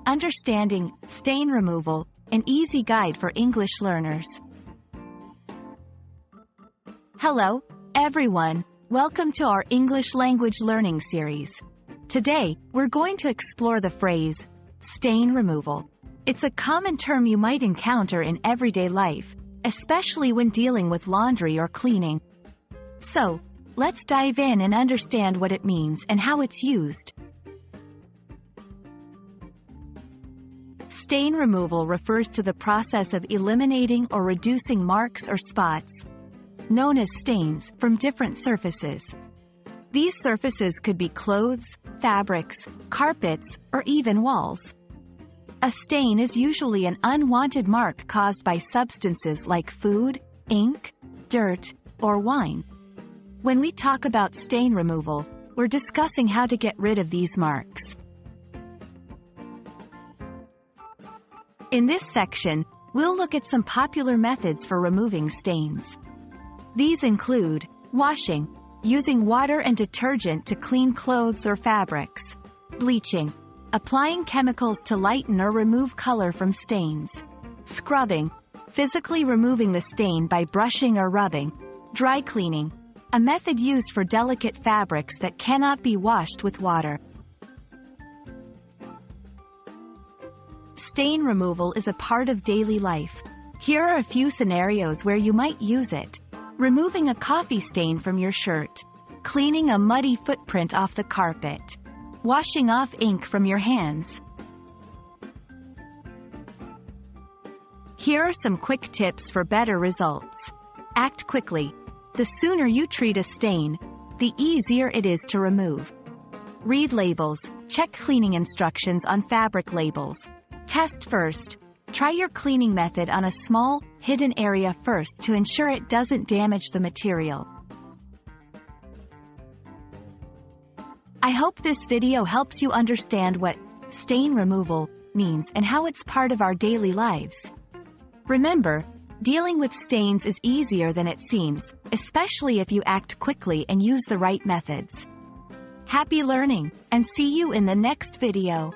Understanding Stain Removal, an easy guide for English learners. Hello, everyone. Welcome to our English language learning series. Today, we're going to explore the phrase, stain removal. It's a common term you might encounter in everyday life, especially when dealing with laundry or cleaning. So, let's dive in and understand what it means and how it's used. Stain removal refers to the process of eliminating or reducing marks or spots, known as stains, from different surfaces. These surfaces could be clothes, fabrics, carpets, or even walls. A stain is usually an unwanted mark caused by substances like food, ink, dirt, or wine. When we talk about stain removal, we're discussing how to get rid of these marks. In this section, we'll look at some popular methods for removing stains. These include washing, using water and detergent to clean clothes or fabrics; bleaching, applying chemicals to lighten or remove color from stains; scrubbing, physically removing the stain by brushing or rubbing; dry cleaning, a method used for delicate fabrics that cannot be washed with water. Stain removal is a part of daily life. Here are a few scenarios where you might use it. Removing a coffee stain from your shirt. Cleaning a muddy footprint off the carpet. Washing off ink from your hands. Here are some quick tips for better results. Act quickly. The sooner you treat a stain, the easier it is to remove. Read labels. Check cleaning instructions on fabric labels. Test first. Try your cleaning method on a small, hidden area first to ensure it doesn't damage the material. I hope this video helps you understand what stain removal means and how it's part of our daily lives. Remember, dealing with stains is easier than it seems, especially if you act quickly and use the right methods. Happy learning, and see you in the next video.